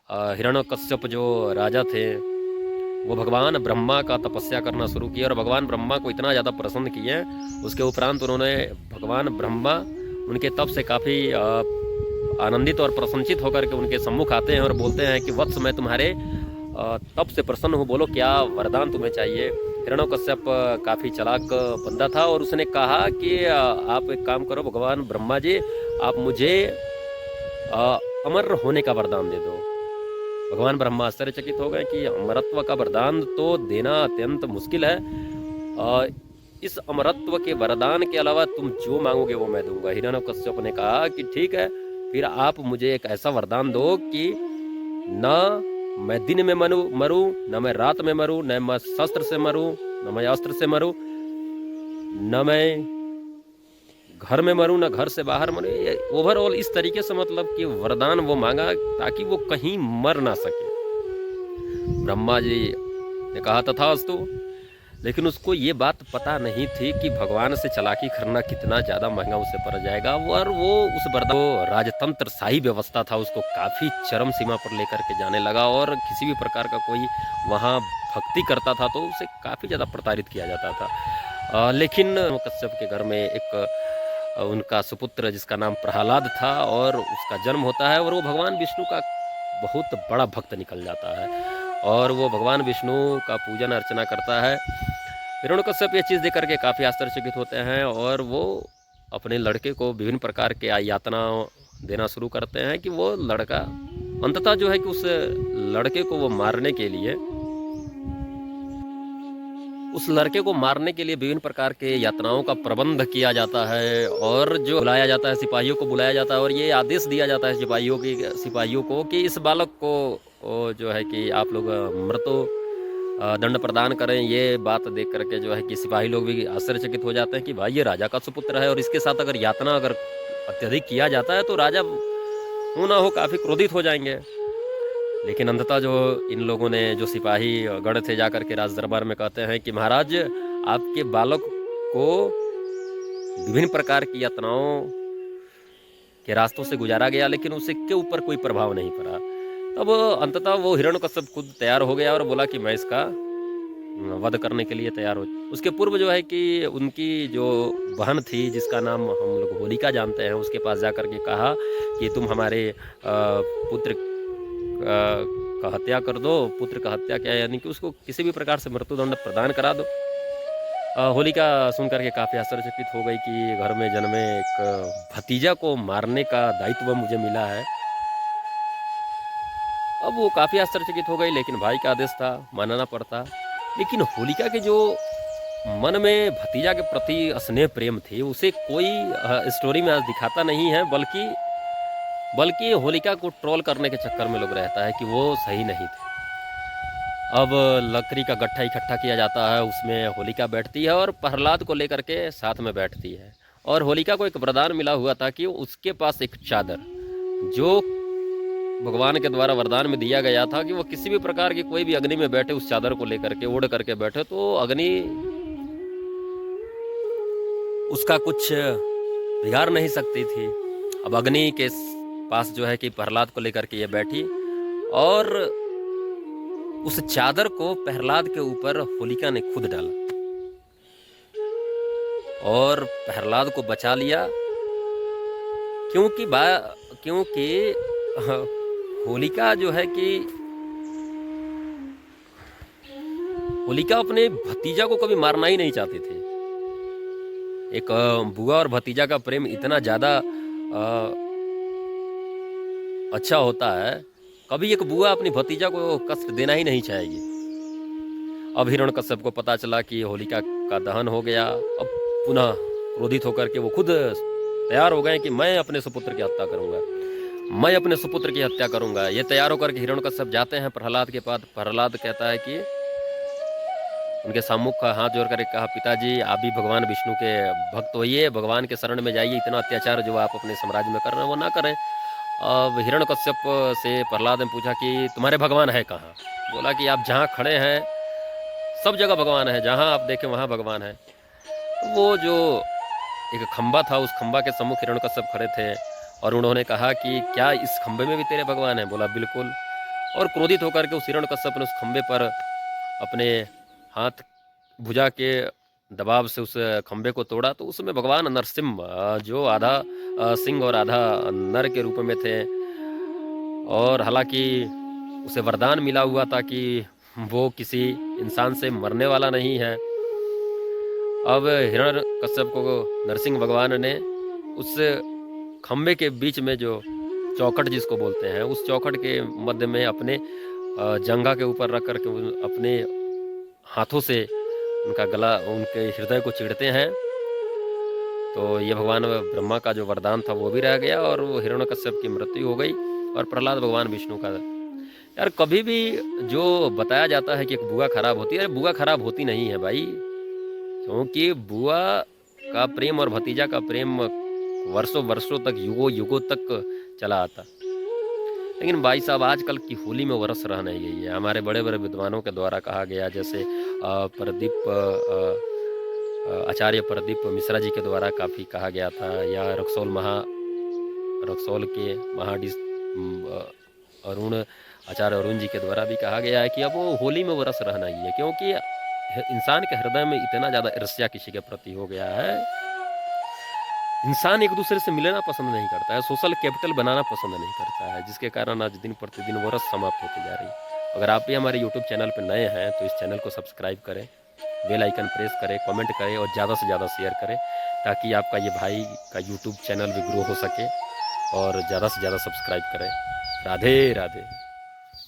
हिरण्यकश्यप जो राजा थे वो भगवान ब्रह्मा का तपस्या करना शुरू किया और भगवान ब्रह्मा को इतना ज़्यादा प्रसन्न किए। उसके उपरांत उन्होंने भगवान ब्रह्मा उनके तप से काफ़ी आनंदित और प्रसन्नचित होकर के उनके सम्मुख आते हैं और बोलते हैं कि वत्स मैं तुम्हारे तप से प्रसन्न हूँ, बोलो क्या वरदान तुम्हें चाहिए। हिरण्यकश्यप काफ़ी चालाक बंदा था और उसने कहा कि आप एक काम करो भगवान ब्रह्मा जी, आप मुझे अमर होने का वरदान दे दो। भगवान ब्रह्मा आश्चर्यचकित हो गए कि अमरत्व का वरदान तो देना अत्यंत मुश्किल है, इस अमरत्व के वरदान के अलावा तुम जो मांगोगे वो मैं दूंगा। हिरण्यकश्यप ने कहा कि ठीक है, फिर आप मुझे एक ऐसा वरदान दो कि न मैं दिन में मरूं, न मैं रात में मरूं, न मैं शस्त्र से मरूं, न मैं अस्त्र से मरूं, न मैं घर में मरूं, न घर से बाहर मरूं। ओवरऑल इस तरीके से मतलब कि वरदान वो मांगा ताकि वो कहीं मर ना सके। ब्रह्मा जी ने कहा तथास्तु, लेकिन उसको ये बात पता नहीं थी कि भगवान से चालाकी करना कितना ज़्यादा महंगा उसे पड़ जाएगा। और वो उस वरदान वो राजतंत्र शाही व्यवस्था था उसको काफ़ी चरम सीमा पर लेकर के जाने लगा और किसी भी प्रकार का कोई वहाँ भक्ति करता था तो उसे काफ़ी ज़्यादा प्रताड़ित किया जाता था। लेकिन कश्यप के घर में एक उनका सुपुत्र जिसका नाम प्रहलाद था और उसका जन्म होता है और वो भगवान विष्णु का बहुत बड़ा भक्त निकल जाता है और वो भगवान विष्णु का पूजन अर्चना करता है। हिरण्यकश्यप ये चीज़ देख करके काफ़ी आश्चर्यचकित होते हैं और वो अपने लड़के को विभिन्न प्रकार के यातना देना शुरू करते हैं कि वो लड़का अंततः जो है कि उस लड़के को वो मारने के लिए विभिन्न प्रकार के यातनाओं का प्रबंध किया जाता है और जो बुलाया जाता है, सिपाहियों को बुलाया जाता है और ये आदेश दिया जाता है सिपाहियों को कि इस बालक को जो है कि आप लोग मृत्यु दंड प्रदान करें। ये बात देख करके जो है कि सिपाही लोग भी आश्चर्यचकित हो जाते हैं कि भाई ये राजा का सुपुत्र है और इसके साथ अगर यातना अगर अत्यधिक किया जाता है तो राजा हो ना हो काफ़ी क्रोधित हो जाएंगे। लेकिन अंततः जो इन लोगों ने जो सिपाही गढ़ थे जाकर के राज दरबार में कहते हैं कि महाराज आपके बालक को विभिन्न प्रकार की यातनाओं के रास्तों से गुजारा गया लेकिन उसके ऊपर कोई प्रभाव नहीं पड़ा। तब अंततः वो हिरण्यकश्यप खुद तैयार हो गया और बोला कि मैं इसका वध करने के लिए तैयार हो। उसके पूर्व जो है कि उनकी जो बहन थी जिसका नाम हम लोग होलिका जानते हैं, उसके पास जाकर के कहा कि तुम हमारे पुत्र का हत्या कर दो। पुत्र का हत्या क्या, यानी कि उसको किसी भी प्रकार से मृत्युदंड प्रदान करा दो। होलिका सुनकर के काफ़ी आश्चर्यचकित हो गई कि घर में जन्मे एक भतीजा को मारने का दायित्व मुझे मिला है। अब वो काफ़ी आश्चर्यचकित हो गई, लेकिन भाई का आदेश था, मानना पड़ता। लेकिन होलिका के जो मन में भतीजा के प्रति स्नेह प्रेम थे उसे कोई स्टोरी में आज दिखाता नहीं है, बल्कि होलिका को ट्रोल करने के चक्कर में लोग रहता है कि वो सही नहीं थे। अब लकड़ी का गट्ठा इकट्ठा किया जाता है, उसमें होलिका बैठती है और प्रहलाद को लेकर के साथ में बैठती है और होलिका को एक वरदान मिला हुआ था कि उसके पास एक चादर जो भगवान के द्वारा वरदान में दिया गया था कि वो किसी भी प्रकार की कोई भी अग्नि में बैठे उस चादर को लेकर के उड़ करके बैठे तो अग्नि उसका कुछ बिगाड़ नहीं सकती थी। अब अग्नि के पास जो है कि प्रहलाद को लेकर के ये बैठी और उस चादर को प्रहलाद के ऊपर होलिका ने खुद डाला और प्रहलाद को बचा लिया, क्योंकि होलिका जो है कि होलिका अपने भतीजा को कभी मारना ही नहीं चाहती थी। एक बुआ और भतीजा का प्रेम इतना ज़्यादा अच्छा होता है, कभी एक बुआ अपनी भतीजा को कष्ट देना ही नहीं चाहेगी। अब हिरण्यकश्यप को पता चला कि होलिका का दहन हो गया। अब पुनः क्रोधित होकर के वो खुद तैयार हो गए कि मैं अपने सुपुत्र की हत्या करूंगा, ये तैयार होकर के हिरण्यकश्यप जाते हैं प्रहलाद के पास। प्रहलाद कहता है कि उनके सम्मुख का हाथ जोड़ कर कहा, पिताजी आप भी भगवान विष्णु के भक्त होइए, भगवान के शरण में जाइए, इतना अत्याचार जो आप अपने साम्राज्य में कर रहे हैं वो ना करें। अब हिरण्यकश्यप से प्रहलाद ने पूछा कि तुम्हारे भगवान है कहाँ? बोला कि आप जहाँ खड़े हैं सब जगह भगवान है, जहाँ आप देखें वहाँ भगवान है। तो वो जो एक खंबा था उस खंबा के सम्मुख हिरण्यकश्यप खड़े थे और उन्होंने कहा कि क्या इस खंबे में भी तेरे भगवान हैं? बोला बिल्कुल। और क्रोधित होकर के उस हिरण्यकश्यप ने उस खंबे पर अपने हाथ भुजा के दबाव से उस खंबे को तोड़ा। तो उसमें भगवान नरसिंह जो आधा सिंह और आधा नर के रूप में थे, और हालांकि उसे वरदान मिला हुआ था कि वो किसी इंसान से मरने वाला नहीं है। अब हिरण्यकश्यप को नरसिंह भगवान ने उस खंबे के बीच में, जो चौखट जिसको बोलते हैं, उस चौखट के मध्य में अपने जंघा के ऊपर रख करके अपने हाथों से उनका गला, उनके हृदय को चिढ़ते हैं। तो ये भगवान ब्रह्मा का जो वरदान था वो भी रह गया, और वो हिरण्यकश्यप की मृत्यु हो गई। और प्रहलाद भगवान विष्णु का। यार कभी भी जो बताया जाता है कि एक बुआ खराब होती है, बुआ खराब होती नहीं है भाई, क्योंकि बुआ का प्रेम और भतीजा का प्रेम वर्षों वर्षों तक, युगों युगों तक चला आता। लेकिन भाई साहब आजकल की होली में वो रस रह नहीं गई है। हमारे बड़े बड़े विद्वानों के द्वारा कहा गया, जैसे प्रदीप आचार्य प्रदीप मिश्रा जी के द्वारा काफ़ी कहा गया था, या रक्सौल के महाडिस अरुण आचार्य अरुण जी के द्वारा भी कहा गया है कि अब वो होली में वो रस रहना ही है, क्योंकि इंसान के हृदय में इतना ज़्यादा ईर्ष्या किसी के प्रति हो गया है। इंसान एक दूसरे से मिलना पसंद नहीं करता है, सोशल कैपिटल बनाना पसंद नहीं करता है, जिसके कारण आज दिन प्रतिदिन वो रस समाप्त होती जा रही है। अगर आप भी हमारे यूट्यूब चैनल पर नए हैं तो इस चैनल को सब्सक्राइब करें, बेल आइकन प्रेस करें, कमेंट करें और ज़्यादा से ज़्यादा शेयर करें, ताकि आपका ये भाई का यूट्यूब चैनल भी ग्रो हो सके, और ज़्यादा से ज़्यादा सब्सक्राइब करें। राधे राधे।